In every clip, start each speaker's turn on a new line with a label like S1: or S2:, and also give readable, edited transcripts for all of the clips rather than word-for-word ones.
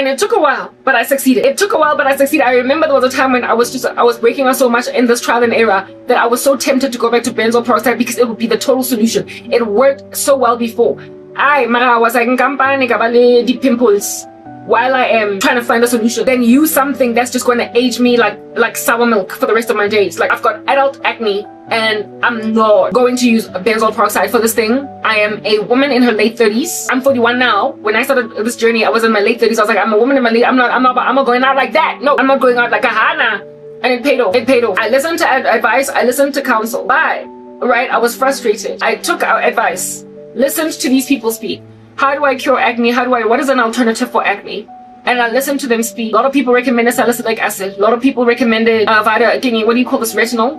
S1: And it took a while, but I succeeded. I remember there was a time when I was breaking out so much in this trial and error that I was so tempted to go back to benzoyl peroxide because it would be the total solution. It worked so well before. I was like, the pimples while I am trying to find a solution. Then use something that's just going to age me like sour milk for the rest of my days. Like, I've got adult acne and I'm not going to use benzoyl peroxide for this thing. I am a woman in her late 30s. I'm 41 now. When I started this journey, I was in my late 30s. I was like, I'm a woman in my late, I'm not going out like that. No, I'm not going out like a hana. And it paid off. I listened to advice. I listened to counsel. But, right, I was frustrated. I took our advice, listened to these people speak. How do I cure acne? What is an alternative for acne? And I listened to them speak. A lot of people recommended salicylic acid. A lot of people recommended retinol.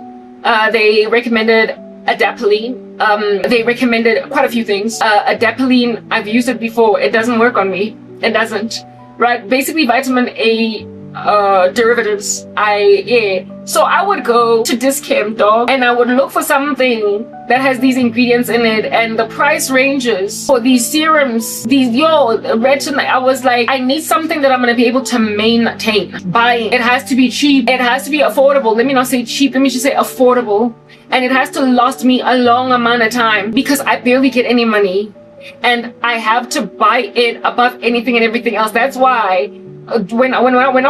S1: They recommended adapalene. They recommended quite a few things. Adapalene, I've used it before. It doesn't work on me. It doesn't. Right? Basically, vitamin A derivatives. So I would go to Dischem, dog, and I would look for something that has these ingredients in it, and the price ranges for these serums, retinol. I was like, I need something that I'm gonna be able to maintain. Buying. It has to be cheap. It has to be affordable. Let me not say cheap. Let me just say affordable. And it has to last me a long amount of time because I barely get any money, and I have to buy it above anything and everything else. That's why. When I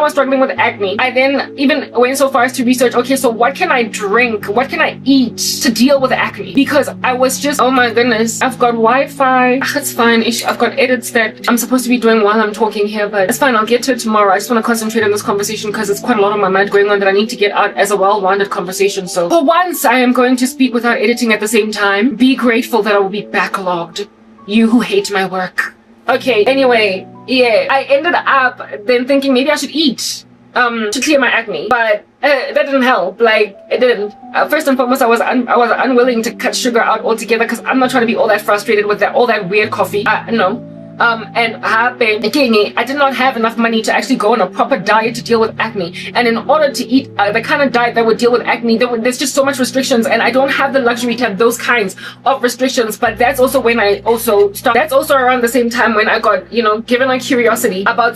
S1: was struggling with acne, I then even went so far as to research, okay, so what can I drink? What can I eat to deal with acne? Because I was just, oh my goodness, I've got Wi-Fi. It's fine. I've got edits that I'm supposed to be doing while I'm talking here, but it's fine. I'll get to it tomorrow. I just want to concentrate on this conversation because it's quite a lot on my mind going on that I need to get out as a well-rounded conversation. So for once, I am going to speak without editing at the same time. Be grateful that I will be backlogged. You who hate my work. Okay, anyway, yeah, I ended up then thinking maybe I should eat to clear my acne, but that didn't help. Like, it didn't. First and foremost, I was unwilling to cut sugar out altogether because I'm not trying to be all that frustrated with all that weird coffee. No. And I did not have enough money to actually go on a proper diet to deal with acne. And in order to eat the kind of diet that would deal with acne, there's just so much restrictions, and I don't have the luxury to have those kinds of restrictions. But that's also when I also stopped. That's also around the same time when I got, given a curiosity about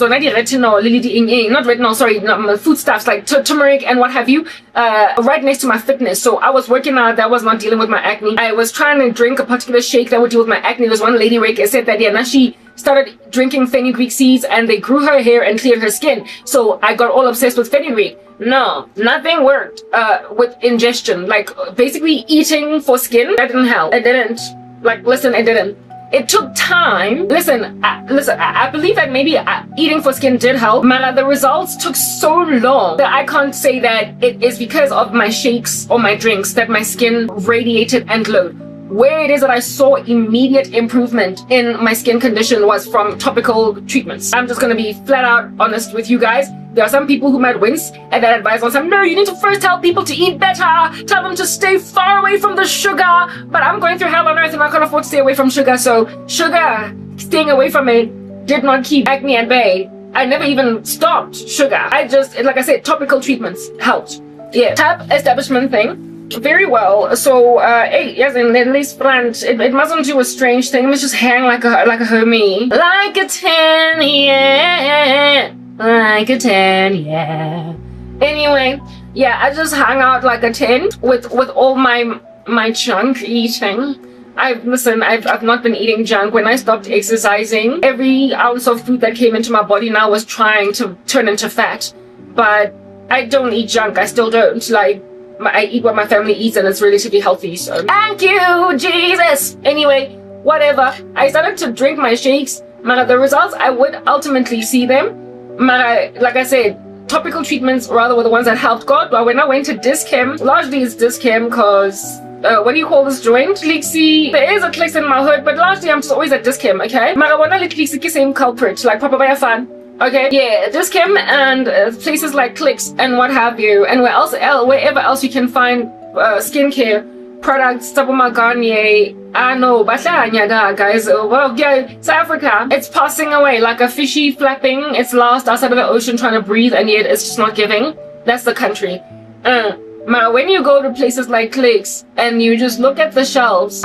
S1: foodstuffs like turmeric and what have you, right next to my fitness. So I was working out. That was not dealing with my acne. I was trying to drink a particular shake that would deal with my acne. There's one lady said that, now she started drinking fenugreek seeds and they grew her hair and cleared her skin. So I got all obsessed with fenugreek. No, nothing worked with ingestion. Like, basically eating for skin, that didn't help. It didn't. It didn't. It took time. I believe that maybe eating for skin did help, but the results took so long that I can't say that it is because of my shakes or my drinks that my skin radiated and glowed. Where it is that I saw immediate improvement in my skin condition was from topical treatments. I'm just gonna be flat out honest with you guys. There are some people who might wince at that advice on some, no, you need to first tell people to eat better, tell them to stay far away from the sugar. But I'm going through hell on earth and I can't afford to stay away from sugar. So sugar, staying away from it did not keep acne at bay. I never even stopped sugar. I just, like I said, topical treatments helped. Yeah, tap establishment thing. Very well. So, yes, in at least front, it mustn't do a strange thing. It must just hang like a homie. Like a 10, yeah. Like a 10, yeah. Anyway, yeah, I just hung out like a 10 with all my junk eating. I've not been eating junk. When I stopped exercising, every ounce of food that came into my body now was trying to turn into fat. But I don't eat junk. I still don't. I eat what my family eats and it's relatively healthy, so thank you, Jesus! Anyway, whatever. I started to drink my shakes. The results, I would ultimately see them. Like I said, topical treatments rather were the ones that helped God. But when I went to Dischem, largely it's Dischem because, what do you call this joint? Clixy. There is a Clix in my hood, but largely I'm just always at Dischem, okay? Clixy, same culprit, like Papa Baya fan. Okay, yeah, Dischem and places like Clicks and what have you, and wherever else you can find skincare products, Sabuma Garnier, I know, guys, well, yeah, South Africa, it's passing away like a fishy flapping its last outside of the ocean trying to breathe, and yet it's just not giving. That's the country. When you go to places like Clicks, and you just look at the shelves.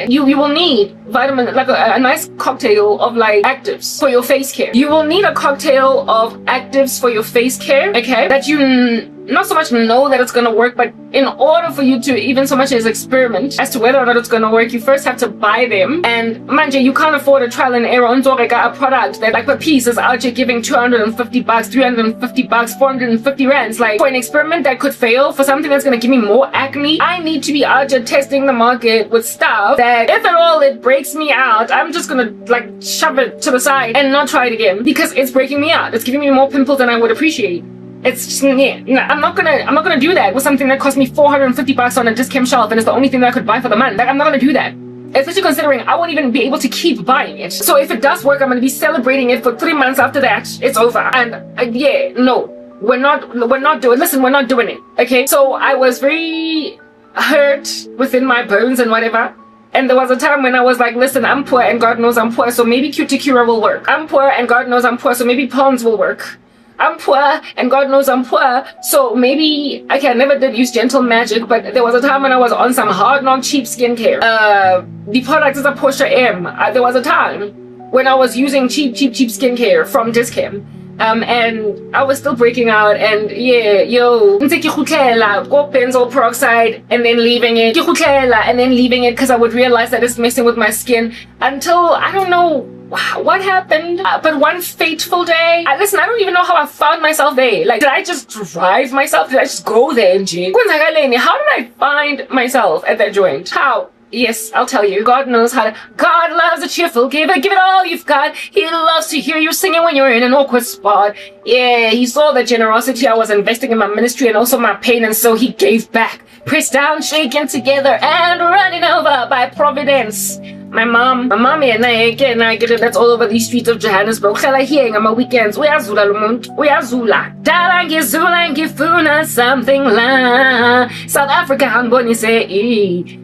S1: You will need vitamin, like a nice cocktail of like actives for your face care. You will need a cocktail of actives for your face care, okay? That you not so much know that it's going to work, but in order for you to even so much as experiment as to whether or not it's going to work, you first have to buy them. And manje, you can't afford a trial and error on a product that like per piece is out here giving 250 bucks, 350 bucks, 450 rands. Like for an experiment that could fail, for something that's going to give me more acne, I need to be out here testing the market with stuff that if at all it breaks me out, I'm just going to like shove it to the side and not try it again because it's breaking me out. It's giving me more pimples than I would appreciate. It's just, yeah, I'm not gonna do that with something that cost me 450 bucks on a discount shelf and it's the only thing that I could buy for the month. Like, I'm not gonna do that. Especially considering I won't even be able to keep buying it. So if it does work, I'm gonna be celebrating it for 3 months after that. It's over. And yeah, no, we're not doing it. Okay. So I was very hurt within my bones and whatever. And there was a time when I was like, listen, I'm poor and God knows I'm poor, so maybe Cuticura will work. I'm poor and God knows I'm poor, so maybe Pond's will work. I'm poor and God knows I'm poor, so maybe I never did use Gentle Magic, but there was a time when I was on some hard knock cheap skincare. The product is a Porsche M. There was a time when I was using cheap skincare from Discam. And I was still breaking out, and yeah, go benzoyl peroxide and then leaving it, because I would realize that it's messing with my skin until I don't know what happened, but one fateful day, listen, I don't even know how I found myself there. Like, did I just drive myself? Did I just go there, G? How did I find myself at that joint? How? Yes, I'll tell you. God knows how to. God loves a cheerful giver. Give it all you've got. He loves to hear you singing when you're in an awkward spot. Yeah, he saw the generosity I was investing in my ministry and also my pain, and so he gave back. Pressed down, shaken together, and running over by providence. My mom and I get it, that's all over these streets of Johannesburg. Hearing on my weekends, uyazula lumuntu, uyazula. Dala ngizula ngifuna something la. South Africa hangiboni say,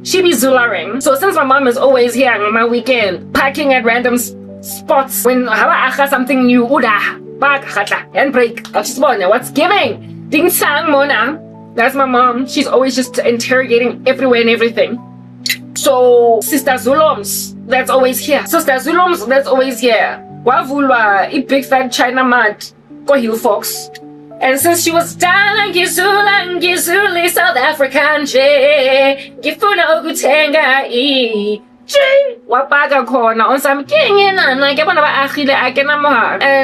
S1: she be zularing. So since my mom is always here on my weekend, parking at random spots, when something new, uda, back, handbrake, what's giving? Ding sang mona. That's my mom. She's always just interrogating everywhere and everything. So, Sister Zulums, that's always here. Wavulwa, a big fat China mat, go Hill Fox. And since she was down Gizuli, South African, Gifuna Ogutenga, Wapaga corner on some king and I get one of Achille, I can and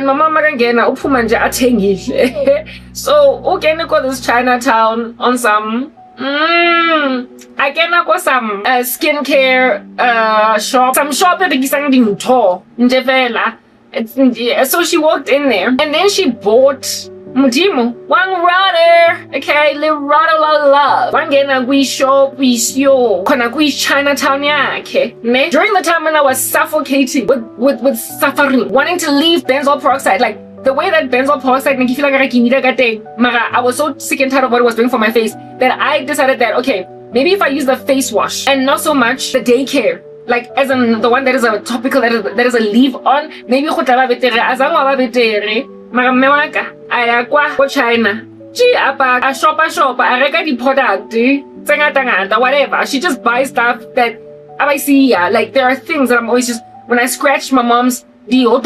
S1: my mama again, Upumanja Atengi. So, okay, go this Chinatown on some. I can go some skincare shop, some shop that is something tall in Devela. So she walked in there and then she bought Mudimu one rudder, okay, le rudder love. One gena we shop we yo kana we Chinatown yake. Ne? During the time when I was suffocating with suffering, wanting to leave benzoyl peroxide, like the way that benzoyl peroxide make you feel like I was so sick and tired of what it was doing for my face that I decided that, okay, maybe if I use the face wash and not so much the daycare, like as in the one that is a topical, that is a leave on, maybe I go China. I shop, I rega the product, whatever. She just buys stuff that I see, yeah. Like there are things that I'm always just, when I scratch my mom's I'll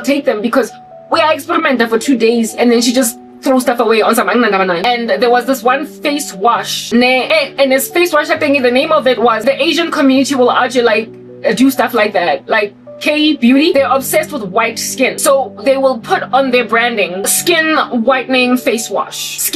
S1: take them because we are experimenting for 2 days and then she just throws stuff away on some. And there was this one face wash, and this face wash, I think the name of it was, the Asian community will actually like do stuff like that, like K beauty. They're obsessed with white skin, so they will put on their branding skin whitening face wash,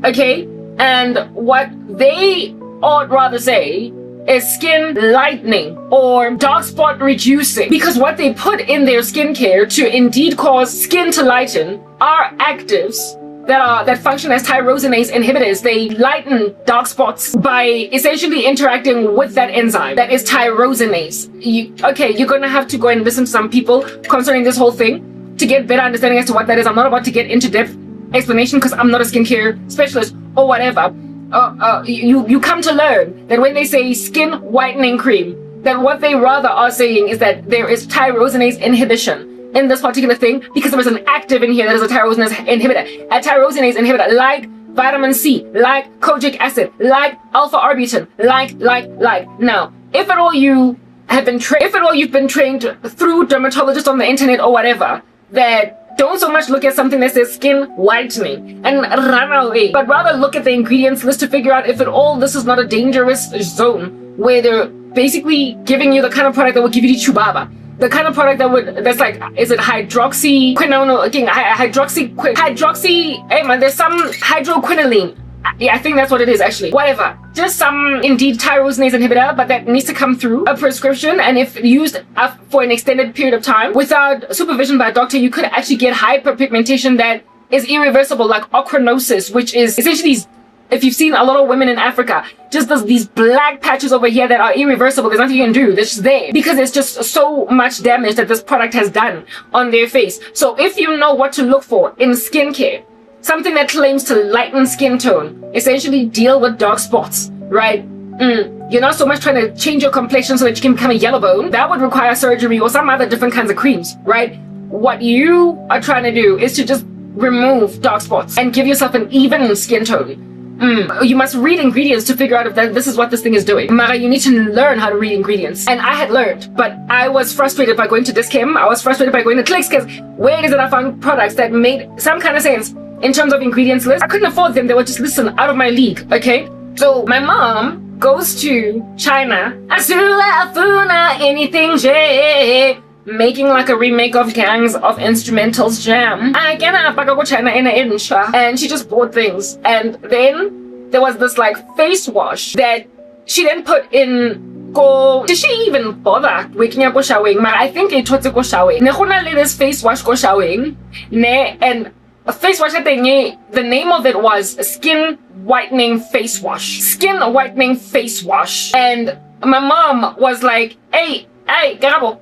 S1: okay? And what they ought rather say is skin lightening or dark spot reducing, because what they put in their skincare to indeed cause skin to lighten are actives that function as tyrosinase inhibitors. They lighten dark spots by essentially interacting with that enzyme that is tyrosinase. You're gonna have to go and listen to some people concerning this whole thing to get better understanding as to what that is. I'm not about to get into depth explanation because I'm not a skincare specialist or whatever. You come to learn that when they say skin whitening cream, that what they rather are saying is that there is tyrosinase inhibition in this particular thing because there is an active in here that is a tyrosinase inhibitor. A tyrosinase inhibitor like vitamin C, like kojic acid, like alpha-arbutin, like. Now, if at all you've been trained through dermatologists on the internet or whatever, that don't so much look at something that says skin whitening and run away, but rather look at the ingredients list to figure out if at all this is not a dangerous zone where they're basically giving you the kind of product that will give you the chubaba. The kind of product that's like, is it hydroxyquinone? Again, hey man, there's some hydroquinoline. Yeah, I think that's what it is actually. Whatever. Just some indeed tyrosinase inhibitor, but that needs to come through a prescription, and if used for an extended period of time without supervision by a doctor, you could actually get hyperpigmentation that is irreversible, like ochronosis, which is essentially these, if you've seen a lot of women in Africa, just these black patches over here that are irreversible. There's nothing you can do. They're just there because it's just so much damage that this product has done on their face. So if you know what to look for in skincare, something that claims to lighten skin tone, essentially deal with dark spots, right? You're not so much trying to change your complexion so that you can become a yellow bone. That would require surgery or some other different kinds of creams, right? What you are trying to do is to just remove dark spots and give yourself an even skin tone. You must read ingredients to figure out if this is what this thing is doing. Mara, you need to learn how to read ingredients. And I had learned, but I was frustrated by going to Dischem. I was frustrated by going to Clicks because where is it I found products that made some kind of sense in terms of ingredients list? I couldn't afford them. They were just, listen, out of my league, okay? So my mom goes to China, making like a remake of Gangs of Instrumentals Jam. And she just bought things. And then there was this like face wash that she then put in did she even bother waking up go showering? I think it was go showering. This face wash go showering. And a face wash, the name of it was Skin Whitening Face Wash. Skin Whitening Face Wash. And my mom was like, hey, Garabo,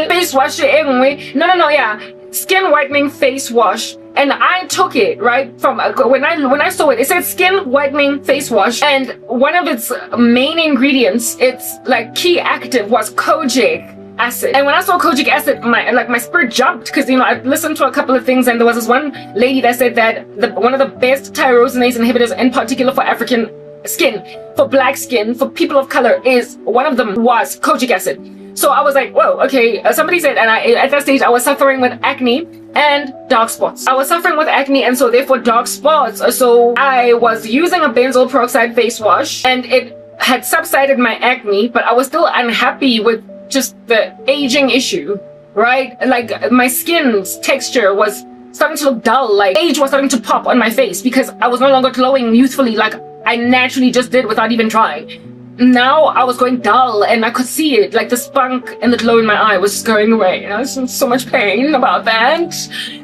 S1: face wash no, yeah, Skin Whitening Face Wash. And I took it, right, from when I saw it, it said Skin Whitening Face Wash, and one of its main ingredients, its like key active, was kojic acid. And when I saw kojic acid, my spirit jumped, because I listened to a couple of things, and there was this one lady that said that one of the best tyrosinase inhibitors, in particular for African skin, for black skin, for people of color, is one of them was kojic acid. So I was like, whoa, okay. Somebody said, and at that stage I was suffering with acne and dark spots. I was suffering with acne and so therefore dark spots. So I was using a benzoyl peroxide face wash, and it had subsided my acne, but I was still unhappy with just the aging issue, right? Like my skin's texture was starting to look dull, like age was starting to pop on my face because I was no longer glowing youthfully like I naturally just did without even trying. Now I was going dull and I could see it, like the spunk and the glow in my eye was just going away. I was in so much pain about that.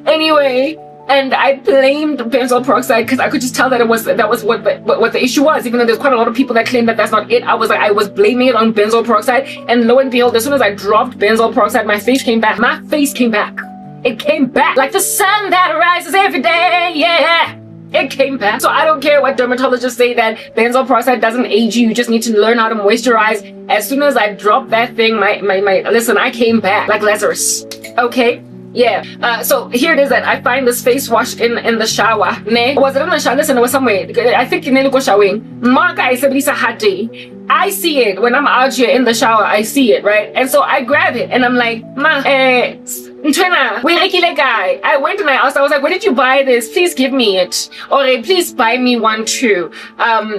S1: Anyway, and I blamed benzoyl peroxide because I could just tell that that was what the issue was, even though there's quite a lot of people that claim that that's not it. I was blaming it on benzoyl peroxide, and lo and behold, as soon as I dropped benzoyl peroxide, my face came back. My face came back. It came back like the sun that rises every day. Yeah. It came back. So I don't care what dermatologists say that benzoyl peroxide doesn't age you. You just need to learn how to moisturize. As soon as I dropped that thing, listen, I came back like Lazarus. Okay? Yeah. So here it is that I find this face wash in the shower. Ne? Was it in the shower? Listen, it was somewhere. I think in the go showering. I see it when I'm out here in the shower. I see it, right? And so I grab it and I'm like, Ntwena, guy. I went and I asked, I was like, where did you buy this? Please give me it. Or please buy me one too.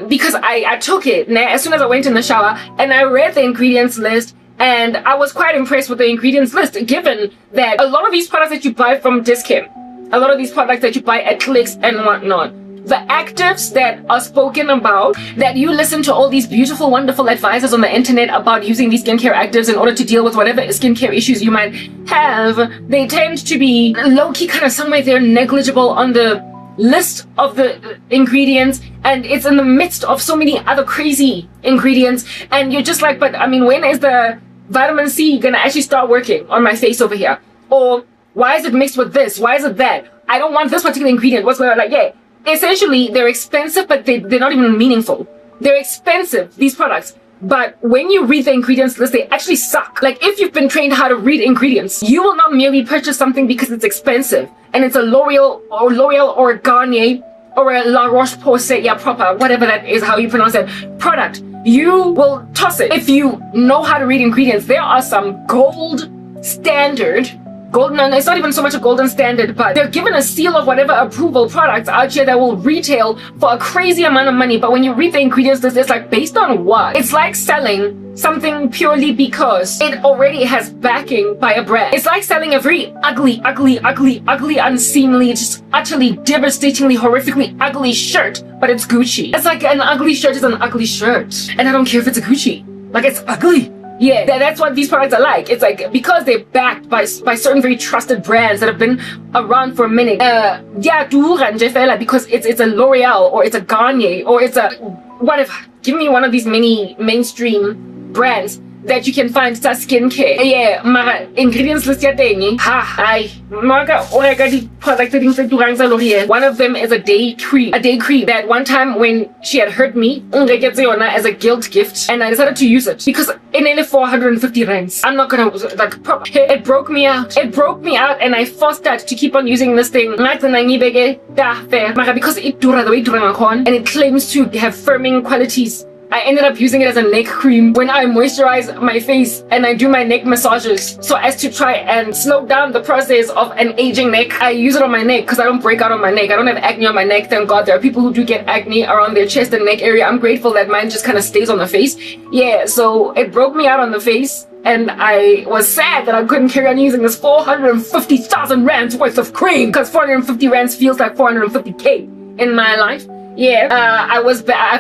S1: Because I took it as soon as I went in the shower and I read the ingredients list, and I was quite impressed with the ingredients list, given that a lot of these products that you buy from Dischem, a lot of these products that you buy at Clicks and whatnot, the actives that are spoken about, that you listen to all these beautiful, wonderful advisors on the internet about using these skincare actives in order to deal with whatever skincare issues you might have, they tend to be low-key kind of somewhere they're negligible on the list of the ingredients, and it's in the midst of so many other crazy ingredients, and you're just like, but I mean, when is the vitamin C gonna actually start working on my face over here? Or why is it mixed with this? Why is it that? I don't want this particular ingredient. What's going on? Like, yeah. Essentially, they're expensive, but they're not even meaningful. They're expensive, these products, But when you read the ingredients list, they actually suck. Like, if you've been trained how to read ingredients, you will not merely purchase something because it's expensive and it's a L'Oreal or a Garnier or a La Roche-Posay, yeah, proper, whatever that is, how you pronounce that product. You will toss it. If you know how to read ingredients, there are some gold standard, no, it's not even so much a golden standard, but they're given a seal of whatever approval products out here that will retail for a crazy amount of money. But when you read the ingredients list, it's like, based on what? It's like selling something purely because it already has backing by a brand. It's like selling a very ugly, unseemly, just utterly devastatingly, horrifically ugly shirt, but it's Gucci. It's like an ugly shirt is an ugly shirt. And I don't care if it's a Gucci. Like, it's ugly. Yeah, that's what these products are like. It's like, because they're backed by certain very trusted brands that have been around for a minute. Because it's a L'Oreal or it's a Garnier or it's a whatever. Give me one of these many mainstream brands that you can find sa skincare. Yeah, mara ingredients list ya teng. One of them is a day cream. That one time when she had hurt me, as a guilt gift, and I decided to use it because it nearly 450 rands. I'm not gonna like it broke me out. And I forced that to keep on using this thing. Because it dura the way and it claims to have firming qualities. I ended up using it as a neck cream when I moisturize my face and I do my neck massages. So as to try and slow down the process of an aging neck, I use it on my neck because I don't break out on my neck. I don't have acne on my neck, thank God. There are people who do get acne around their chest and neck area. I'm grateful that mine just kind of stays on the face. Yeah, so it broke me out on the face. And I was sad that I couldn't carry on using this 450,000 rands worth of cream because 450 rands feels like 450K in my life. Yeah, I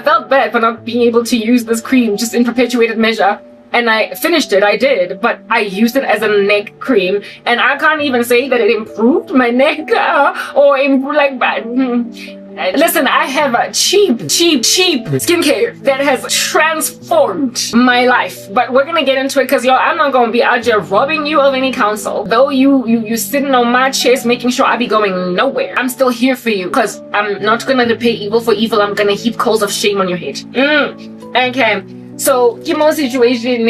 S1: felt bad for not being able to use this cream just in perpetuated measure. And I finished it, I did, but I used it as a neck cream. And I can't even say that it improved my neck or improved listen, I have a cheap skincare that has transformed my life. But we're gonna get into it because I'm not gonna be out here robbing you of any counsel. Though you sitting on my chest making sure I be going nowhere. I'm still here for you because I'm not gonna repay evil for evil. I'm gonna heap coals of shame on your head. Okay. So, situation.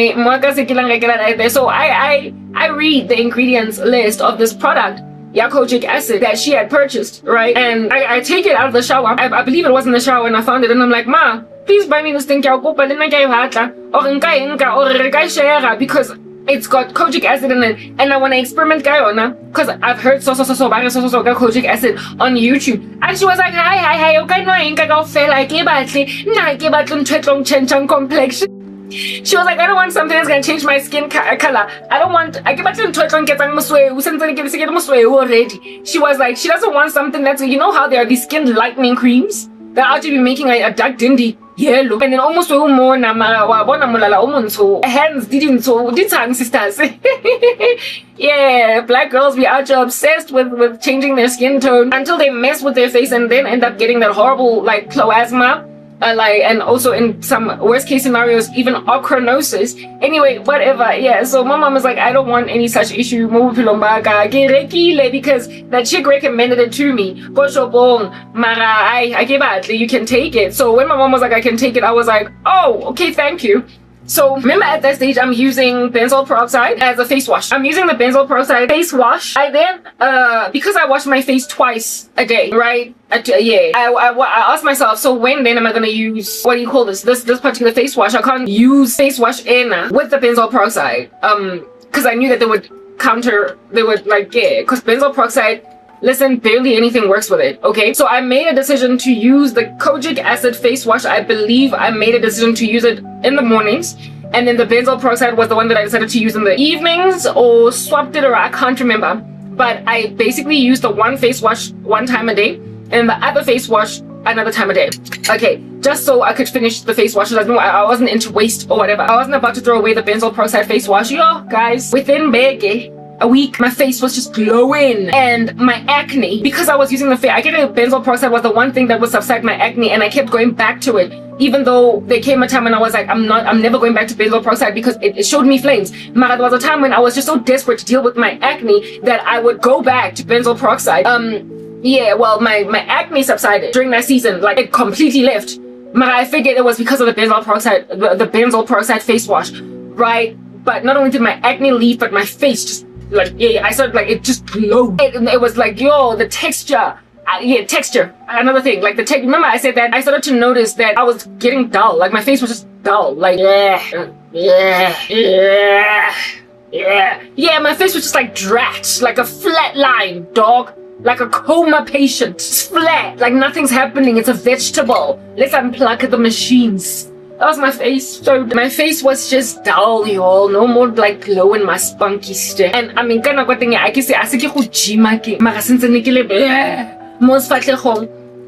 S1: So I read the ingredients list of this product. Kojic acid that she had purchased, right? And I take it out of the shower. I believe it was in the shower when I found it, and I'm like, Ma, please buy me this thing, because it's got kojic acid in it, and I want to experiment because I've heard so kojic acid on YouTube. And she was like, hi, okay, no, complexion. She was like, I don't want something that's gonna change my skin color. I already. She was like, she doesn't want something that's, you know how there are these skin lightening creams that are to be making a dark dindy yellow, and then almost more hands didn't sisters. Yeah, black girls, we are just obsessed with changing their skin tone until they mess with their face and then end up getting that horrible like cloasma. And also in some worst case scenarios, even ochronosis. Anyway, whatever. Yeah, so my mom is like, I don't want any such issue because that chick recommended it to me. You can take it. So when my mom was like, I can take it, I was like, oh, okay, thank you. So remember at that stage, I'm using benzoyl peroxide as a face wash. I'm using the benzoyl peroxide face wash. I then, because I wash my face twice a day, right? I asked myself, so when then am I going to use, what do you call this particular face wash? I can't use face wash with the benzoyl peroxide. Because I knew that they would because benzoyl peroxide, listen, barely anything works with it, okay? So I made a decision to use the kojic acid face wash. I believe I made a decision to use it in the mornings. And then the benzoyl peroxide was the one that I decided to use in the evenings or swapped it, or I can't remember. But I basically used the one face wash one time a day and the other face wash another time a day. Okay, just so I could finish the face washes. I wasn't into waste or whatever. I wasn't about to throw away the benzoyl peroxide face wash. Yo, guys, within a week, my face was just glowing, and my acne, because I was using the I get a benzoyl peroxide was the one thing that would subside my acne, and I kept going back to it, even though there came a time when I was like, I'm never going back to benzoyl peroxide because it showed me flames. But there was a time when I was just so desperate to deal with my acne that I would go back to benzoyl peroxide. Yeah, well, my acne subsided during that season, like it completely left. But I figured it was because of the benzoyl peroxide face wash, right? But not only did my acne leave, but my face just like, yeah, I started like, it just glowed. It was like, yo, the texture. Texture. Another thing, like the remember I said that I started to notice that I was getting dull. Like my face was just dull. Like, yeah, my face was just like dragged, like a flat line, dog. Like a coma patient. It's flat. Like nothing's happening. It's a vegetable. Let's unplug the machines. That was my face. So my face was just dull, y'all. No more like glow in my spunky stick. And I mean, kind of thing I can say, I say go gym again. Mara since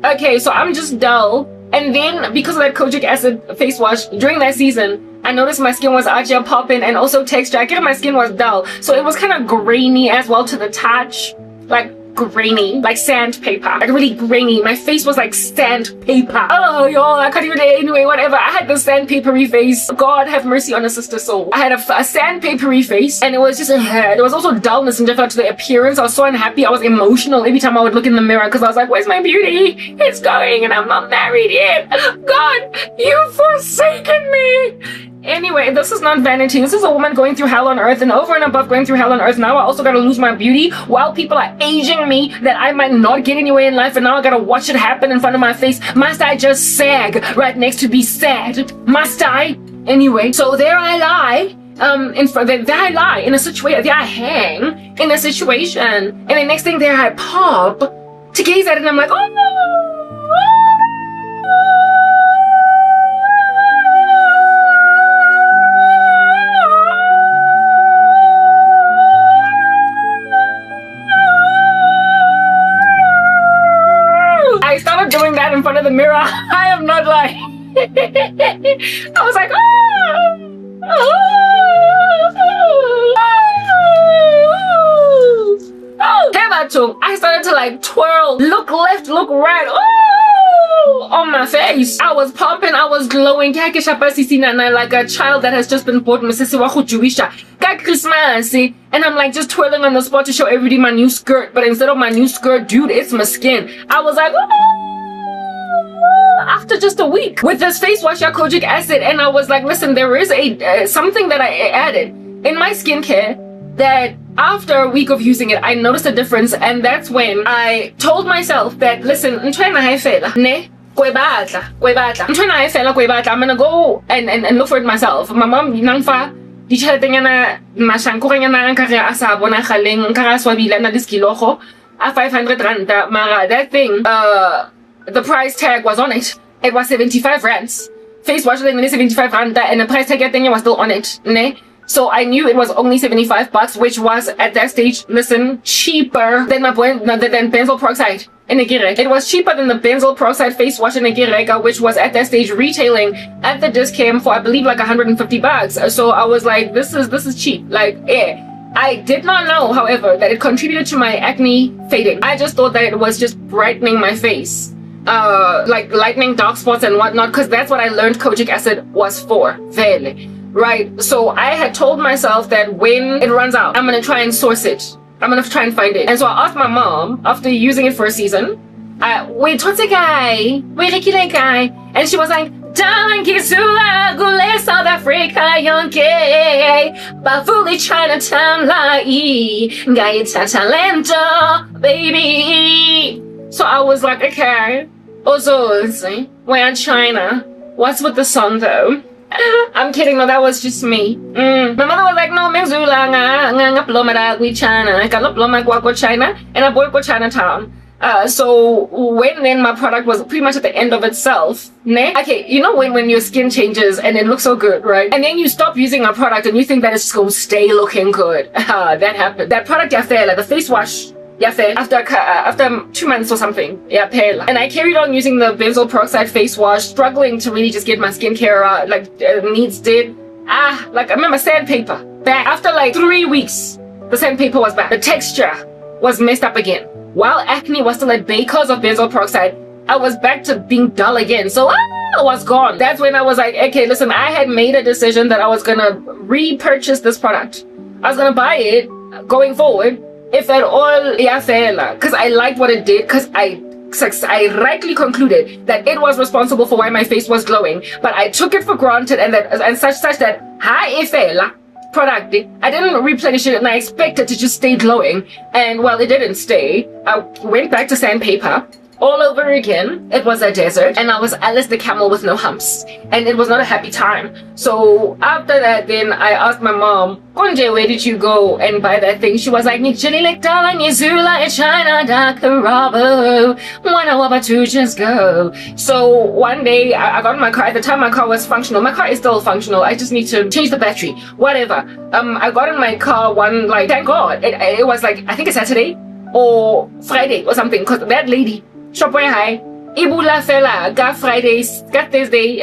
S1: okay, so I'm just dull. And then because of that kojic acid face wash during that season, I noticed my skin was actually popping and also texture. I guess my skin was dull. So it was kind of grainy as well to the touch. Like grainy, like sandpaper, like really grainy. My face was like sandpaper. Oh, y'all, I can't even, anyway, whatever. I had the sandpapery face. God have mercy on a sister soul. I had a sandpapery face, and it was just there was also dullness and different to the appearance. I was so unhappy. I was emotional every time I would look in the mirror because I was like, where's my beauty? It's going and I'm not married yet. God, you've forsaken me. Anyway, this is not vanity. This is a woman going through hell on earth, and over and above going through hell on earth, now I also gotta lose my beauty while people are aging me that I might not get anywhere in life, and now I gotta watch it happen in front of my face. Must I just sag right next to be sad? Must I? Anyway, so there I lie. There I lie in a situation. There I hang in a situation, and the next thing there I pop to gaze at it, and I'm like, oh no. I started doing that in front of the mirror. I am not lying. I was like, I started to like twirl, look left, look right, on my face. I was popping, I was glowing, like a child that has just been born. Christmas, and I'm like just twirling on the spot to show everybody my new skirt, but instead of my new skirt, dude, it's my skin. I was like, after just a week with this face wash, kojic acid, and I was like, listen, there is something that I added in my skincare that after a week of using it, I noticed a difference, and that's when I told myself that, listen, I'm trying to go and look for it myself. My mom, di tšhelete nyana mashanko nyana nkare a sa bonagaleng nkare a swabile na diskilogo a 500 rand, mara that thing the price tag was on it. It was 75 rands. Face wash thing 75 rand, and the price tag thing was still on it, ne? So I knew it was only 75 bucks, which was at that stage, listen, cheaper than than benzoyl peroxide in Nigeria. It was cheaper than the benzoyl peroxide face wash in Nigeria, which was at that stage retailing at the discount for I believe like 150 bucks. So I was like, this is cheap. Like, I did not know, however, that it contributed to my acne fading. I just thought that it was just brightening my face, like lightening dark spots and whatnot, because that's what I learned kojic acid was for. Vele. Right, so I had told myself that when it runs out, I'm gonna try and source it. I'm gonna try and find it. And so I asked my mom, after using it for a season, wait, what's a guy? Wait, guy? And she was like, Darling Kisula, Gule, South Africa, young gay, Bafuli, Chinatown, Lai, Gaita Talento, baby. So I was like, okay, also, we're in China. What's with the song though? I'm kidding, no, that was just me. My mother was like, no, Menzula, nga ploma we China, I got ploma go China, and I bought go Chinatown. So when then my product was pretty much at the end of itself, ne? Okay, you know when your skin changes and it looks so good, right? And then you stop using a product and you think that it's just gonna stay looking good. That happened. That product, like the face wash, after 2 months or something, and I carried on using the benzoyl peroxide face wash, struggling to really just get my skincare needs did. Like I remember sandpaper back after like 3 weeks. The sandpaper was back. The texture was messed up again. While acne was still at bay because of benzoyl peroxide, I was back to being dull again. So I was gone. That's when I was like, okay, listen, I had made a decision that I was gonna repurchase this product. I was gonna buy it going forward. If at all, because I liked what it did, because I I rightly concluded that it was responsible for why my face was glowing, but I took it for granted and such that hi efela product, I didn't replenish it and I expected to just stay glowing, and well, it didn't stay. I went back to sandpaper all over again. It was a desert, and I was Alice the camel with no humps, and it was not a happy time. So after that, then I asked my mom, Konje, where did you go and buy that thing? She was like, to just go. So one day I got in my car. At the time my car was functional. My car is still functional. I just need to change the battery, whatever. I got in my car one, like, thank God, it was like, I think a Saturday or Friday or something, because that lady Shopway High, Ibula Fela, got Fridays, got Thursday,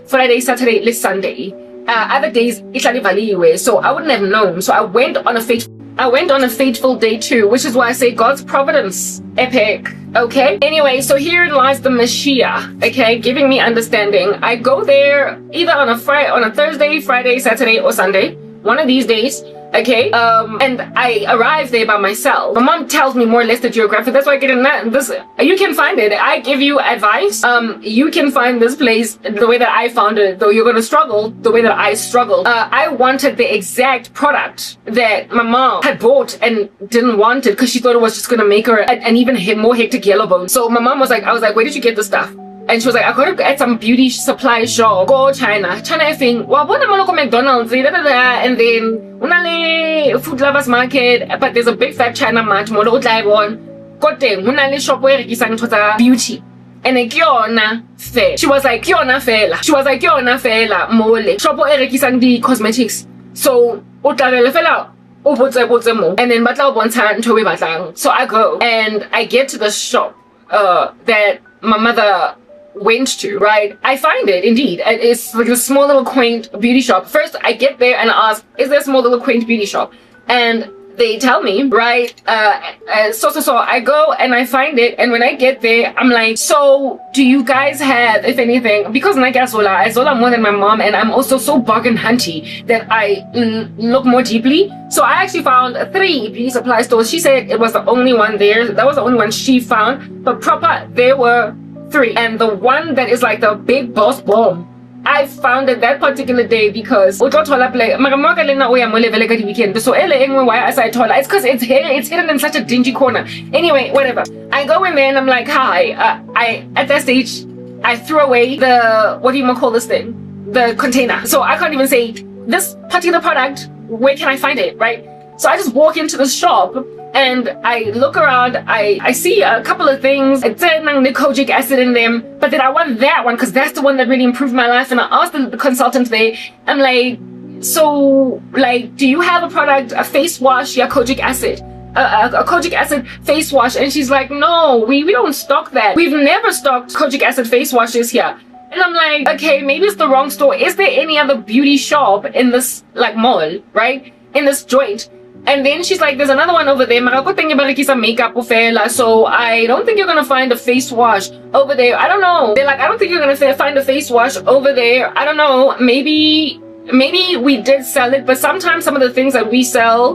S1: Friday, Saturday, list Sunday. Other days, Itlali so I wouldn't have known. So I went on a fateful day too, which is why I say God's providence. Epic. Okay. Anyway, so herein lies the Mashiach. Okay, giving me understanding. I go there either on a Thursday, Friday, Saturday, or Sunday. One of these days. Okay, and I arrived there by myself. My mom tells me more or less the geographic. That's why I get in that. This, you can find it. I give you advice. You can find this place the way that I found it, though you're gonna struggle the way that I struggled. I wanted the exact product that my mom had bought and didn't want it because she thought it was just gonna make her an even more hectic yellow bone. So my mom was like, I was like, where did you get this stuff? And she was like, I got it at some beauty supply shop. Go China effing. Well, what am McDonald's? And then unale food lovers market, but there's a big fat China mart. Model live on. Got them. Unale shop where it's beauty. And a kiona fair. She was like, kiona fela. She was like, kiona fela mole. Shop where the cosmetics. So utlabele fela. And then batla bonta ntowe batlang. So I go and I get to the shop that my mother went to, right? I find it indeed. It's like a small little quaint beauty shop. First I get there and I ask, is there a small little quaint beauty shop? And they tell me, right? So I go and I find it, and when I get there I'm like, so do you guys have, if anything, because I Zola more than my mom, and I'm also so bargain hunty that I look more deeply. So I actually found 3 beauty supply stores. She said it was the only one there. That was the only one she found, but proper there were 3, and the one that is like the big boss bomb, I found it that particular day because so it's because it's hidden in such a dingy corner. Anyway, whatever. I go in there and I'm like, hi. I at that stage I threw away the, what do you call this thing, the container, so I can't even say this particular product, where can I find it, right? So I just walk into the shop and I look around. I see a couple of things. It's the kojic acid in them, but then I want that one because that's the one that really improved my life. And I asked the consultant there, I'm like, so, like, do you have a product, a face wash, yeah, kojic acid? A kojic acid face wash? And she's like, no, we don't stock that. We've never stocked kojic acid face washes here. And I'm like, okay, maybe it's the wrong store. Is there any other beauty shop in this, like, mall, right? In this joint? And then she's like, there's another one over there. Makeup, so I don't think you're gonna find a face wash over there. I don't know. They're like, I don't think you're gonna find a face wash over there. I don't know. Maybe we did sell it, but sometimes some of the things that we sell,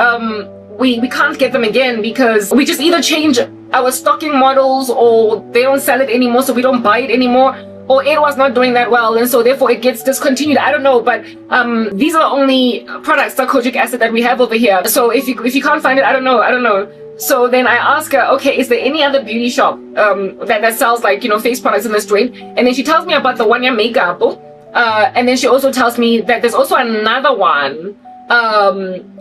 S1: we can't get them again because we just either change our stocking models or they don't sell it anymore, so we don't buy it anymore. Or it was not doing that well, and so therefore it gets discontinued. I don't know, but these are the only products, the kojic acid, that we have over here. So if you can't find it, I don't know. So then I ask her, okay, is there any other beauty shop that sells, like, you know, face products in this joint? And then she tells me about the one year makeup, and then she also tells me that there's also another one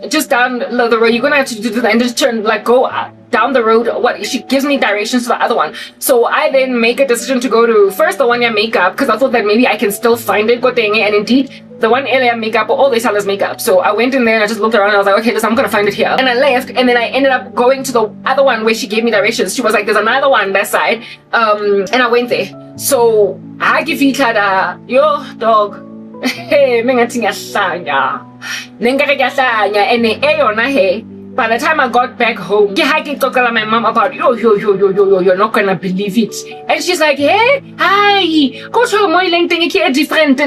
S1: just down the road. You're gonna have to do that and just turn, like, go down the road. What, she gives me directions to the other one. So I then make a decision to go to first the one year makeup because I thought that maybe I can still find it, and indeed the one area makeup, all they sell is makeup. So I went in there and I just looked around and I was like, okay, listen, I'm gonna find it here. And I left, and then I ended up going to the other one where she gave me directions. She was like, there's another one that side, and I went there. So I give each other, yo dog, hey, by the time I got back home, I talked to my mom about, you're not gonna believe it. And she's like, hey, hi, go show my thing different.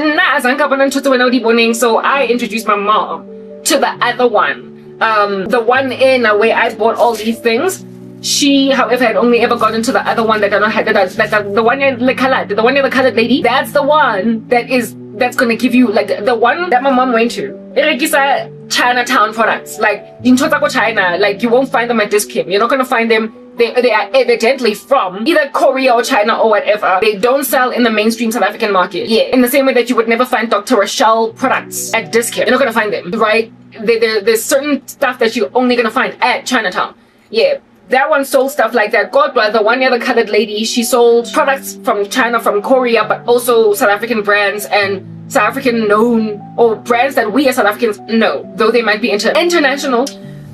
S1: So I introduced my mom to the other one, the one in where I bought all these things. She, however, had only ever gotten to the other one that I don't have, the one near the colored lady. That's the one that's gonna give you, like, the one that my mom went to. Irekisa Chinatown products, like in China, like you won't find them at Diskim. You're not gonna find them. They are evidently from either Korea or China or whatever. They don't sell in the mainstream South African market. Yeah, in the same way that you would never find Dr. Rochelle products at Diskim. You're not gonna find them, right? There's certain stuff that you're only gonna find at Chinatown. Yeah. That one sold stuff like that. Godwa, the one near the colored lady, she sold products from China, from Korea, but also South African brands and South African known, or brands that we as South Africans know, though they might be international.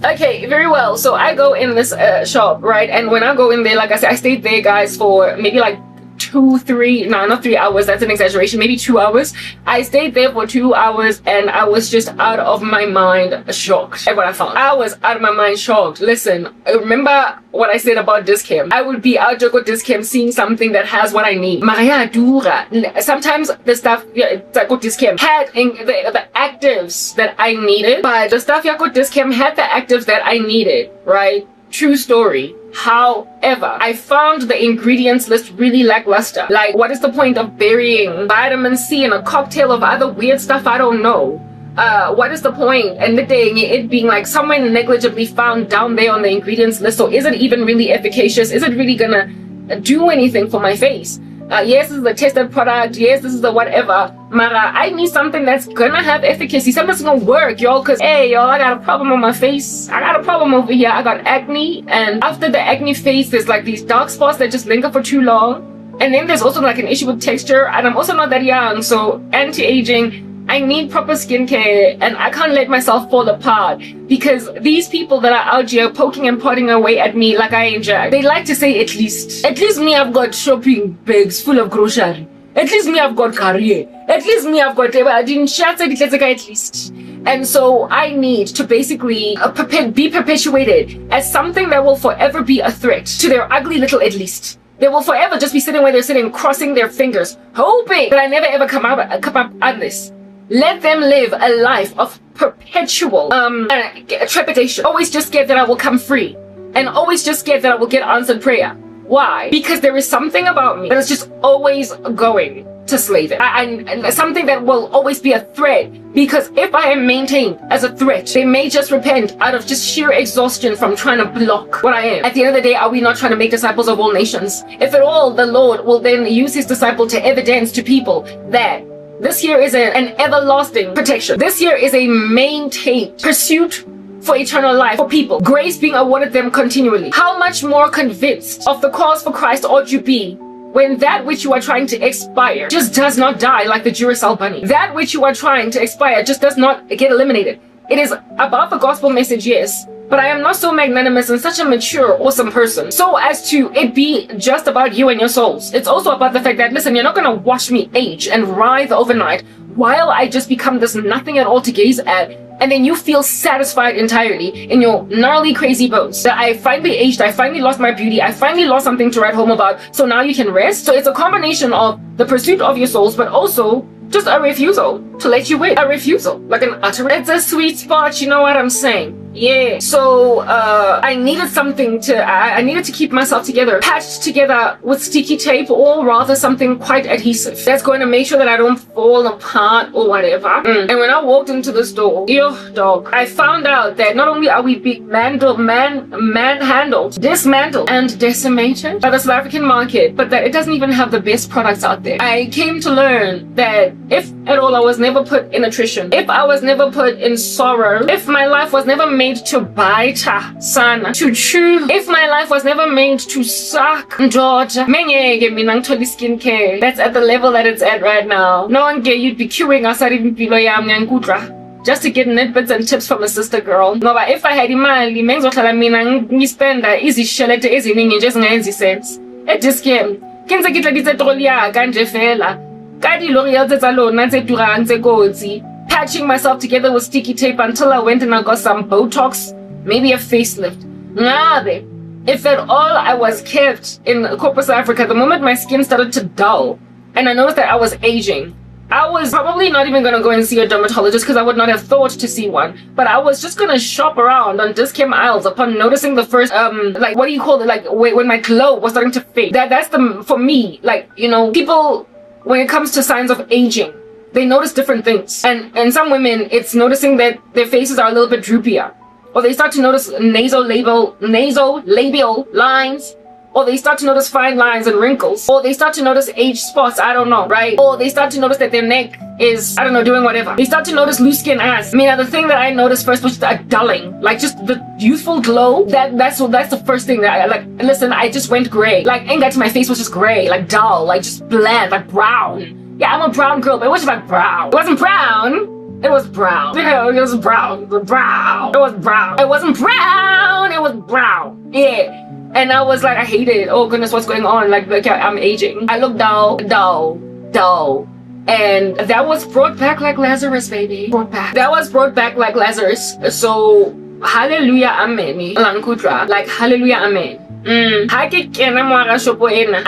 S1: Okay, very well. So I go in this shop, right? And when I go in there, like I said, I stayed there, guys, for maybe like 3 hours. That's an exaggeration. Maybe 2 hours. I stayed there for 2 hours and I was just out of my mind shocked at what I found. I was out of my mind shocked. Listen, remember what I said about Discam? I would be out Joko Discam seeing something that has what I need. Maria Dura. Sometimes the stuff Joko Discam had in the actives that I needed, but the stuff Joko Discam had the actives that I needed, right? True story. However, I found the ingredients list really lackluster. Like, what is the point of burying vitamin C in a cocktail of other weird stuff I don't know? What is the point? And it being like somewhere negligibly found down there on the ingredients list. So is it even really efficacious? Is it really gonna do anything for my face? Yes, this is a tested product. Yes, this is a whatever. Mara, I need something that's gonna have efficacy. Something that's gonna work, y'all. Cause hey, y'all, I got a problem on my face. I got a problem over here. I got acne, and after the acne phase, there's like these dark spots that just linger for too long. And then there's also like an issue with texture, and I'm also not that young, so anti-aging. I need proper skincare, and I can't let myself fall apart because these people that are out here poking and prodding away at me like I ain't Jack, they like to say at least me I've got shopping bags full of grocery. At least me I've got career. At least me I've got I didn't share at least. And so I need to basically be perpetuated as something that will forever be a threat to their ugly little at least. They will forever just be sitting where they're sitting, crossing their fingers, hoping that I never ever come up on this. Let them live a life of perpetual trepidation. Always just scared that I will come free. And always just scared that I will get answered prayer. Why? Because there is something about me that is just always going to slay them. And something that will always be a threat. Because if I am maintained as a threat, they may just repent out of just sheer exhaustion from trying to block what I am. At the end of the day, are we not trying to make disciples of all nations? If at all, the Lord will then use his disciple to evidence to people that this here is an everlasting protection. This here is a maintained pursuit for eternal life for people. Grace being awarded them continually. How much more convinced of the cause for Christ ought you be when that which you are trying to expire just does not die like the Duracell bunny? That which you are trying to expire just does not get eliminated. It is about the gospel message, yes, but I am not so magnanimous and such a mature, awesome person so as to it be just about you and your souls. It's also about the fact that, listen, you're not going to watch me age and writhe overnight while I just become this nothing at all to gaze at, and then you feel satisfied entirely in your gnarly, crazy bones. That I finally aged, I finally lost my beauty, I finally lost something to write home about, so now you can rest. So it's a combination of the pursuit of your souls, but also just a refusal to let you win. A refusal, like an utter. It's a sweet spot, you know what I'm saying? Yeah. So I needed something I needed to keep myself together, patched together with sticky tape, or rather something quite adhesive that's going to make sure that I don't fall apart or whatever. And when I walked into the store, dog, I found out that not only are we being manhandled, dismantled, and decimated by the South African market, but that it doesn't even have the best products out there. I came to learn that if at all I was never put in attrition, if I was never put in sorrow, if my life was never made to bite sana, to chew, if my life was never made to suck, Georgia, skincare. That's at the level that it's at right now. No one you'd be queuing outside even below just to get nitbits and tips from a sister girl. No, but if I had imali, mengizohlala mina ngispenda izishelete eziningi nje ezingenzi sense. Ediskem, kenze kitladitse troli yaka nje fela. Kadi L'Oreal tsetsa lona tse turang tse kotsi. Patching myself together with sticky tape until I went and I got some Botox, maybe a facelift. If at all I was kept in corporate South Africa, the moment my skin started to dull and I noticed that I was aging, I was probably not even gonna go and see a dermatologist because I would not have thought to see one. But I was just gonna shop around on discount aisles upon noticing the first like, what do you call it? Like when my glow was starting to fade. That's the, for me, like, you know, people, when it comes to signs of aging, they notice different things. And some women, it's noticing that their faces are a little bit droopier, or they start to notice nasolabial lines, or they start to notice fine lines and wrinkles, or they start to notice age spots, I don't know, right? Or they start to notice that their neck is, I don't know, doing whatever. They start to notice loose skin ass. I mean, the thing that I noticed first was a dulling, like just the youthful glow. That's the first thing that I like. Listen, I just went gray. Like, ain't got to my face was just gray, like dull, like just bland, like brown. Yeah, I'm a brown girl, but it was just like brown. It wasn't brown. It was brown. Yeah, it was brown. Brown. It was brown. It wasn't brown. It was brown. Yeah. And I was like, I hate it. Oh goodness, what's going on? Like I'm aging. I look dull. And that was brought back like Lazarus, baby. That was brought back like Lazarus. So, hallelujah, amen. Like, hallelujah, amen. I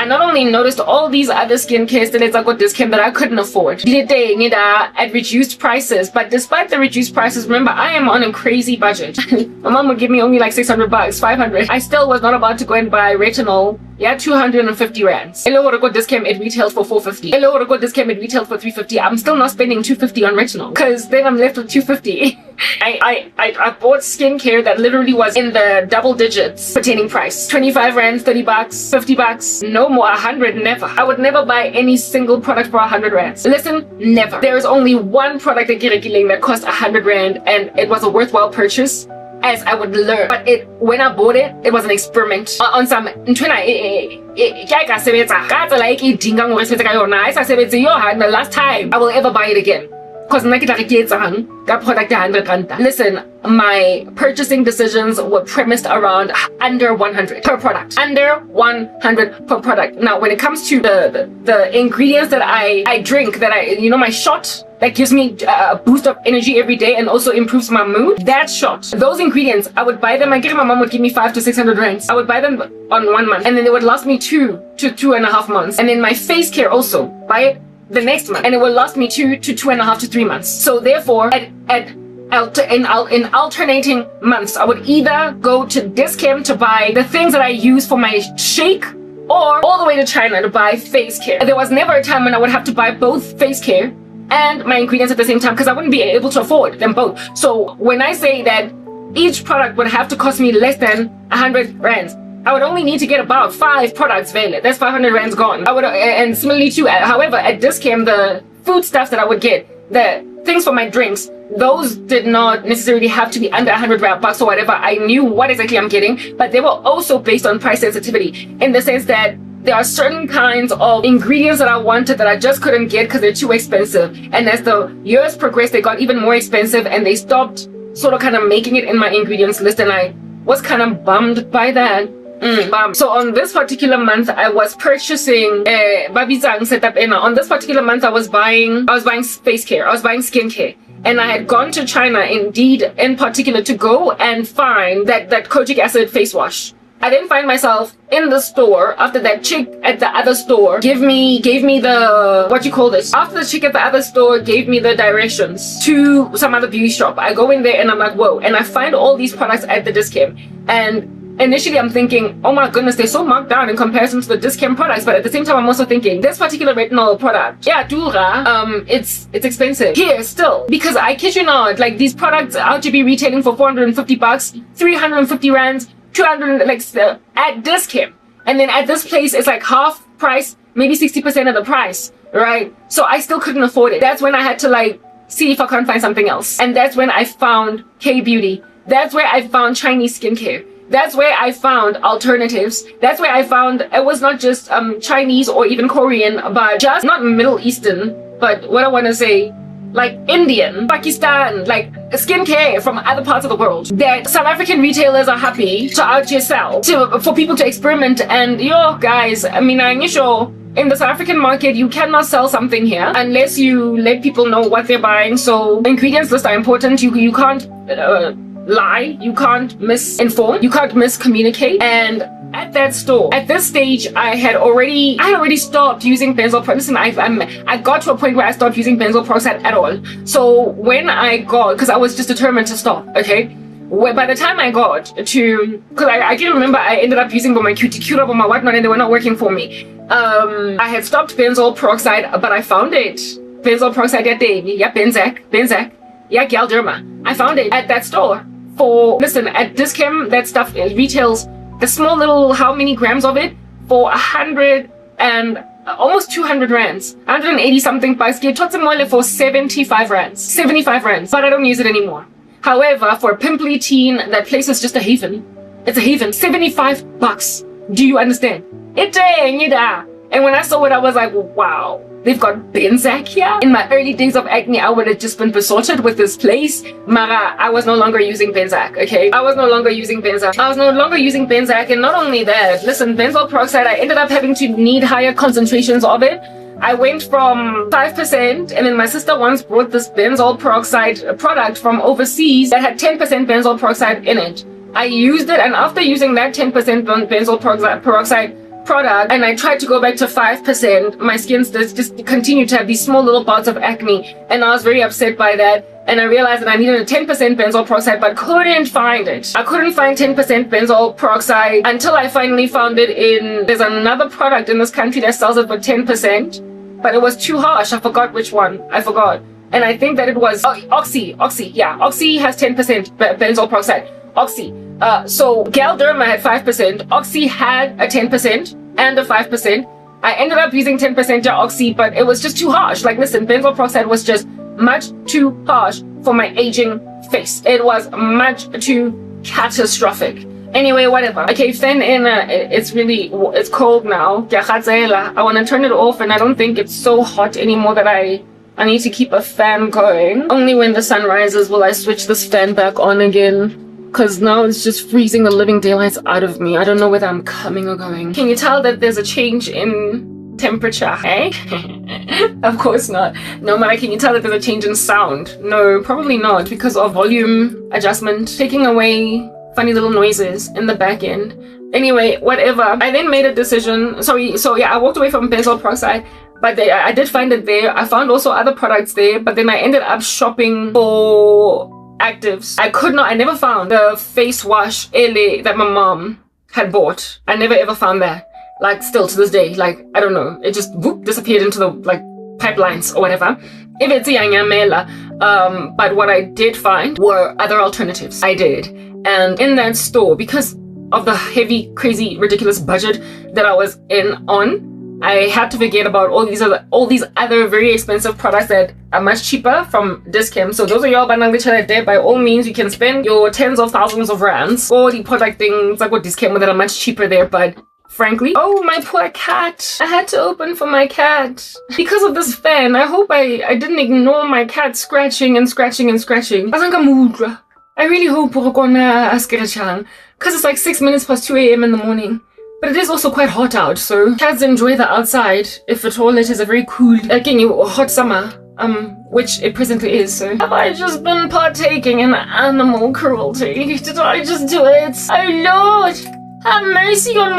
S1: not only noticed all these other skincare that I got discount that I couldn't afford at reduced prices, but despite the reduced prices, remember, I am on a crazy budget. My mom would give me only like 600 bucks, 500. I still was not about to go and buy retinol. Yeah, 250 rands. Hello, what I got discount, it retails for 450. Hello, what I got discount, it retails for 350. I'm still not spending 250 on retinol, because then I'm left with 250. I bought skincare that literally was in the double digits pertaining price. 25 rands, 30 bucks, 50 bucks, no more, 100, never. I would never buy any single product for 100 rands. Listen, never. There is only one product that cost 100 rand, and it was a worthwhile purchase, as I would learn. But when I bought it, it was an experiment on some the last time I will ever buy it again. Because listen, my purchasing decisions were premised around under 100 per product. Under 100 per product. Now, when it comes to the ingredients that I drink, that my shot that gives me a boost of energy every day and also improves my mood, that shot, those ingredients, I would buy them. My mom would give me 500 to 600 rands. I would buy them on 1 month, and then they would last me 2 to 2.5 months. And then my face care also, buy it the next month, and it will last me 2 to 2.5 to 3 months. So therefore, in alternating months, I would either go to Discam to buy the things that I use for my shake, or all the way to China to buy face care. There was never a time when I would have to buy both face care and my ingredients at the same time, because I wouldn't be able to afford them both. So when I say that each product would have to cost me less than 100 rands, I would only need to get about 5 products valid. That's 500 rands gone. I would, and similarly too, however, at Discam, the food stuff that I would get, the things for my drinks, those did not necessarily have to be under 100 bucks or whatever. I knew what exactly I'm getting, but they were also based on price sensitivity, in the sense that there are certain kinds of ingredients that I wanted that I just couldn't get because they're too expensive. And as the years progressed, they got even more expensive, and they stopped sort of kind of making it in my ingredients list, and I was kind of bummed by that. So on this particular month, I was purchasing on this particular month, I was buying face care, I was buying skincare. And I had gone to China, indeed, in particular, to go and find that kojic acid face wash. I then find myself in the store after that chick at the other store gave me the, what you call this? After the chick at the other store gave me the directions to some other beauty shop. I go in there and I'm like, whoa. And I find all these products at the discount. And initially I'm thinking, oh my goodness, they're so marked down in comparison to the discount products. But at the same time, I'm also thinking, this particular retinol product, yeah, dura, it's expensive here still. Because I kid you not, like, these products are to be retailing for 450 bucks, 350 rands, 200, like, at discount. And then at this place, it's like half price, maybe 60% of the price, right? So I still couldn't afford it. That's when I had to, like, see if I can't find something else. And that's when I found K-Beauty. That's where I found Chinese skincare. That's where I found alternatives. That's where I found it was not just Chinese or even Korean, but just not Middle Eastern, but what I want to say, like Indian, Pakistan, like skincare from other parts of the world that South African retailers are happy to out here sell for people to experiment. And yo guys, I mean, I'm sure in the South African market, you cannot sell something here unless you let people know what they're buying. So ingredients lists are important. You can't lie, you can't misinform, you can't miscommunicate. And at that store. At this stage, I had already stopped using benzoyl peroxide. Listen, I got to a point where I stopped using benzoyl peroxide at all. So when I got, because I was just determined to stop, okay? By the time I got to, because I can remember I ended up using my cuticura or my whatnot and they were not working for me. I had stopped benzoyl peroxide, but I found it. Benzoyl peroxide, yeah, Benzac, yeah, Galderma. I found it at that store for, listen, at Dischem, that stuff retails the small little, how many grams of it? For 100 and almost 200 rands. 180 something bucks. For 75 rands. 75 rands. But I don't use it anymore. However, for a pimply teen, that place is just a haven. It's a haven. 75 bucks. Do you understand? And when I saw it, I was like, wow, they've got Benzac here. In my early days of acne, I would have just been besotted with this place. Mara, I was no longer using Benzac, okay? I was no longer using Benzac. And not only that, listen, benzoyl peroxide, I ended up having to need higher concentrations of it. I went from 5%, and then my sister once brought this benzoyl peroxide product from overseas that had 10% benzoyl peroxide in it. I used it, and after using that 10% benzoyl peroxide product, and I tried to go back to 5%, my skin just continued to have these small little bouts of acne, and I was very upset by that. And I realized that I needed a 10% benzoyl peroxide, but couldn't find it. I couldn't find 10% benzoyl peroxide until I finally found it in, there's another product in this country that sells it for 10%, but it was too harsh. I forgot which one. I forgot. And I think that it was Oxy. Yeah, Oxy has 10% benzoyl peroxide. Oxy. So Galderma had 5%. Oxy had a 10% and a 5%. I ended up using 10% Oxy, but it was just too harsh. Like, listen, benzoyl peroxide was just much too harsh for my aging face. It was much too catastrophic. Anyway, whatever. Okay, fan in, it's cold now. I want to turn it off, and I don't think it's so hot anymore that I need to keep a fan going. Only when the sun rises will I switch this fan back on again. Because now it's just freezing the living daylights out of me. I don't know whether I'm coming or going. Can you tell that there's a change in temperature, eh? Of course not. No, Mara, can you tell that there's a change in sound? No, probably not, because of volume adjustment, taking away funny little noises in the back end. Anyway, whatever. I then made a decision. So yeah, I walked away from benzoyl peroxide, but I did find it there. I found also other products there, but then I ended up shopping for actives. I never found the face wash LA that my mom had bought. I never ever found that. Like, still to this day, like, I don't know, it just whoop, disappeared into the like pipelines or whatever. If it's but what I did find were other alternatives. I did. And in that store, because of the heavy, crazy, ridiculous budget that I was on, I had to forget about all these other very expensive products that are much cheaper from Dischem. So those are your banang there. By all means, you can spend your tens of thousands of rands for the product things like what Dischem that are much cheaper there. But frankly, oh, my poor cat. I had to open for my cat. Because of this fan, I hope I didn't ignore my cat scratching and scratching and scratching. I really hope because it's like 6 minutes past 2 a.m. in the morning. But it is also quite hot out, so cats enjoy the outside, if at all it is a very cool, hot summer, which it presently is, so. Have I just been partaking in animal cruelty? Did I just do it? Oh Lord! Have mercy on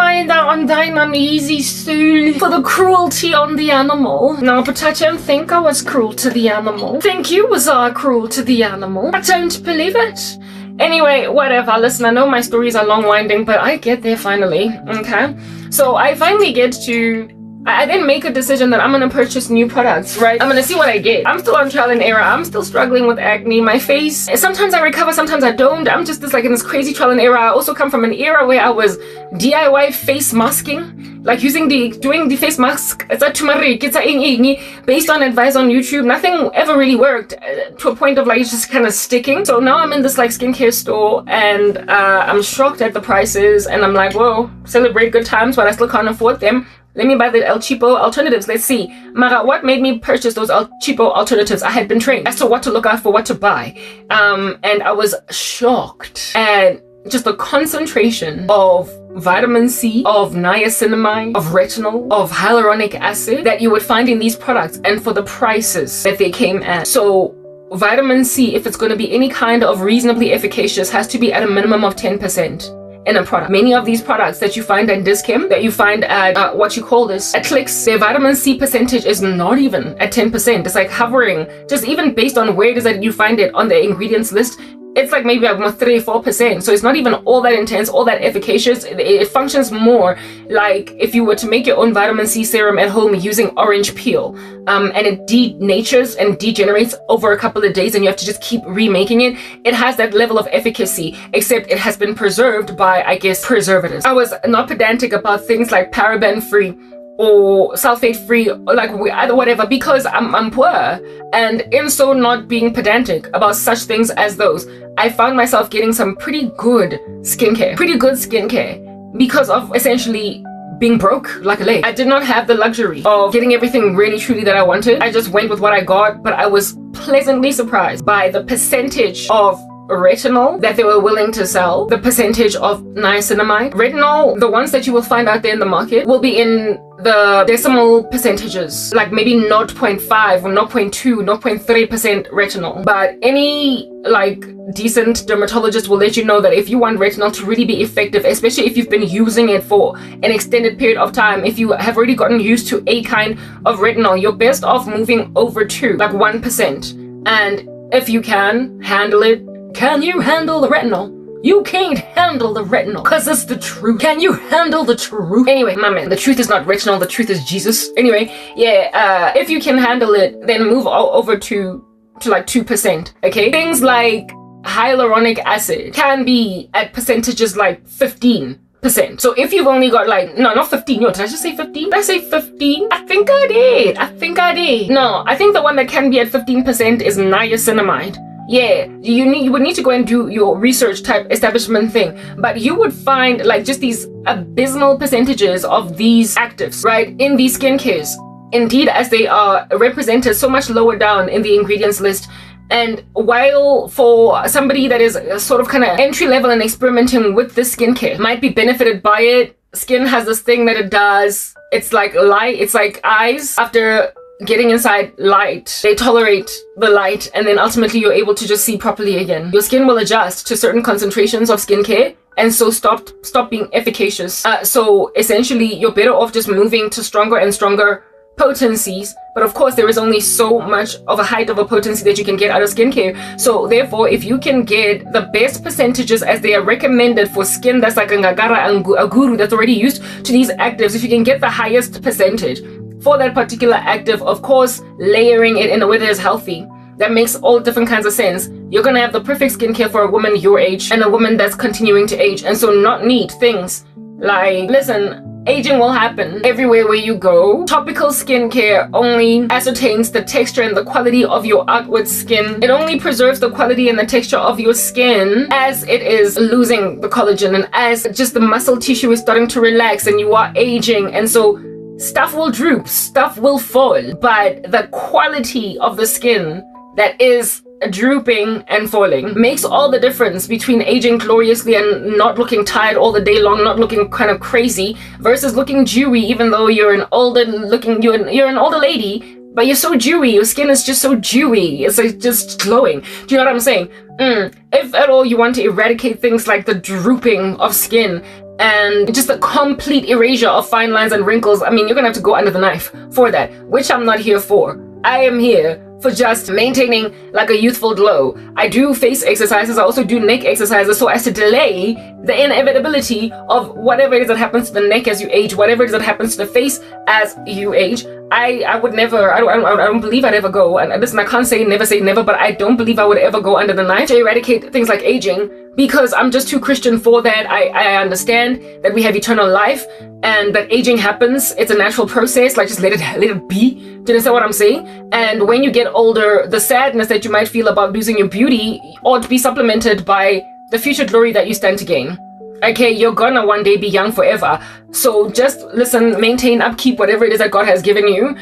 S1: thine uneasy soul for the cruelty on the animal. No, but I don't think I was cruel to the animal. I think you was cruel to the animal. I don't believe it. Anyway, whatever. Listen, I know my stories are long-winding, but I get there finally, okay? So I finally get to... I then make a decision that I'm going to purchase new products, right? I'm going to see what I get. I'm still on trial and error. I'm still struggling with acne. My face, sometimes I recover, sometimes I don't. I'm just in this crazy trial and error. I also come from an era where I was DIY face masking, like doing the face mask. It's based on advice on YouTube. Nothing ever really worked to a point of it's just kind of sticking. So now I'm in this skincare store and I'm shocked at the prices and I'm like, whoa, celebrate good times, but I still can't afford them. Let me buy the El Cheapo alternatives. Let's see. Mara, what made me purchase those El Cheapo alternatives? I had been trained as to what to look out for, what to buy. And I was shocked at just the concentration of vitamin C, of niacinamide, of retinol, of hyaluronic acid that you would find in these products and for the prices that they came at. So vitamin C, if it's going to be any kind of reasonably efficacious, has to be at a minimum of 10%. in a product. Many of these products that you find at Dischem, that you find at at Clicks, their vitamin C percentage is not even at 10%. It's like hovering, just even based on where it is that you find it on the ingredients list, it's like maybe about 3-4%. So it's not even all that intense, all that efficacious. It functions more like if you were to make your own vitamin C serum at home using orange peel, and it denatures and degenerates over a couple of days and you have to just keep remaking it. It has that level of efficacy, except it has been preserved by, I guess, preservatives. I was not pedantic about things like paraben free or sulfate free, or like either whatever, because I'm poor, and in so not being pedantic about such things as those, I found myself getting some pretty good skincare because of essentially being broke like a lake. I did not have the luxury of getting everything really truly that I wanted. I just went with what I got, but I was pleasantly surprised by the percentage of retinol that they were willing to sell, the percentage of niacinamide. Retinol, the ones that you will find out there in the market, will be in the decimal percentages, like maybe 0.5 or 0.2, 0.3% retinol. But any like decent dermatologist will let you know that if you want retinol to really be effective, especially if you've been using it for an extended period of time, if you have already gotten used to a kind of retinol, you're best off moving over to like 1%. And if you can handle it, can you handle the retinol? You can't handle the retinol, cause it's the truth. Can you handle the truth? Anyway, my man, the truth is not retinol, the truth is Jesus. Anyway, yeah, if you can handle it, then move over to like 2%, okay? Things like hyaluronic acid can be at percentages like 15%. So if you've only got like, no, not 15, no, did I just say 15? Did I say 15? I think I did. No, I think the one that can be at 15% is niacinamide. Yeah, you would need to go and do your research type establishment thing, but you would find like just these abysmal percentages of these actives, right, in these skincares. Indeed, as they are represented so much lower down in the ingredients list. And while for somebody that is sort of kind of entry level and experimenting with this skincare might be benefited by it, skin has this thing that it does. It's like light, it's like eyes. After getting inside light, they tolerate the light, and then ultimately you're able to just see properly again. Your skin will adjust to certain concentrations of skincare and so stop being efficacious. So essentially you're better off just moving to stronger and stronger potencies, but of course there is only so much of a height of a potency that you can get out of skincare. So therefore, if you can get the best percentages as they are recommended for skin that's like a ngagara and a guru that's already used to these actives, if you can get the highest percentage for that particular active, of course layering it in a way that is healthy, that makes all different kinds of sense, you're gonna have the perfect skincare for a woman your age and a woman that's continuing to age, and so not need things like, listen, aging will happen everywhere where you go. Topical skincare only ascertains the texture and the quality of your outward skin. It only preserves the quality and the texture of your skin as it is losing the collagen and as just the muscle tissue is starting to relax and you are aging, and so stuff will droop, stuff will fall, but the quality of the skin that is drooping and falling makes all the difference between aging gloriously and not looking tired all the day long, not looking kind of crazy, versus looking dewy even though you're an older looking, you're an older lady, but you're so dewy, your skin is just so dewy, it's like just glowing. Do you know what I'm saying? If at all you want to eradicate things like the drooping of skin and just the complete erasure of fine lines and wrinkles, I mean, you're gonna have to go under the knife for that, which I'm not here for. I am here for just maintaining like a youthful glow. I do face exercises, I also do neck exercises so as to delay the inevitability of whatever it is that happens to the neck as you age, whatever it is that happens to the face as you age. I would never, I don't believe I'd ever go, and listen, I can't say never, but I don't believe I would ever go under the knife to eradicate things like aging, because I'm just too Christian for that. I understand that we have eternal life and that aging happens. It's a natural process, like just let it be. Do you understand what I'm saying? And when you get older, the sadness that you might feel about losing your beauty ought to be supplemented by the future glory that you stand to gain. Okay, you're gonna one day be young forever. So just listen, maintain, upkeep whatever it is that God has given you.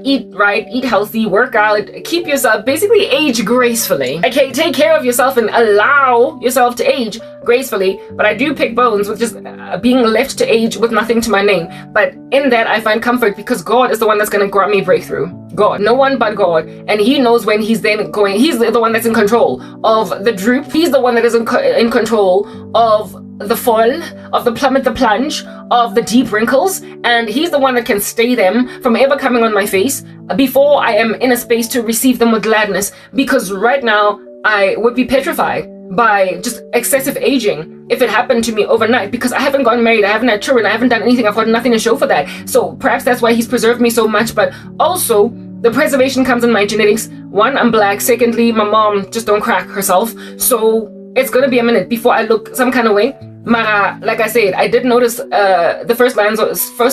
S1: Eat right, eat healthy, work out, keep yourself, basically age gracefully. Okay, take care of yourself and allow yourself to age gracefully. But I do pick bones with just being left to age with nothing to my name. But in that I find comfort because God is the one that's going to grant me breakthrough. God, no one but God. And he knows when he's then going, he's the one that's in control of the droop. He's the one that is in control of the fall, of the plummet, the plunge, of the deep wrinkles, and he's the one that can stay them from ever coming on my face before I am in a space to receive them with gladness, because right now I would be petrified by just excessive aging if it happened to me overnight, because I haven't gotten married, I haven't had children, I haven't done anything, I've got nothing to show for that. So perhaps that's why he's preserved me so much, but also the preservation comes in my genetics. One, I'm black. Secondly, my mom just don't crack herself, so it's gonna be a minute before I look some kind of way. Mara, like I said, I did notice the first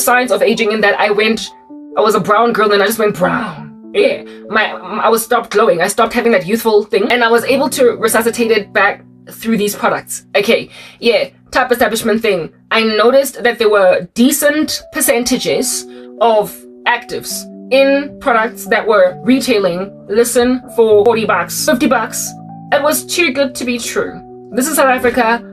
S1: signs of aging in that I was a brown girl and I just went brown. Yeah, I was stopped glowing. I stopped having that youthful thing, and I was able to resuscitate it back through these products. Okay, yeah, type establishment thing. I noticed that there were decent percentages of actives in products that were retailing, listen, for $40, $50. It was too good to be true. This is South Africa.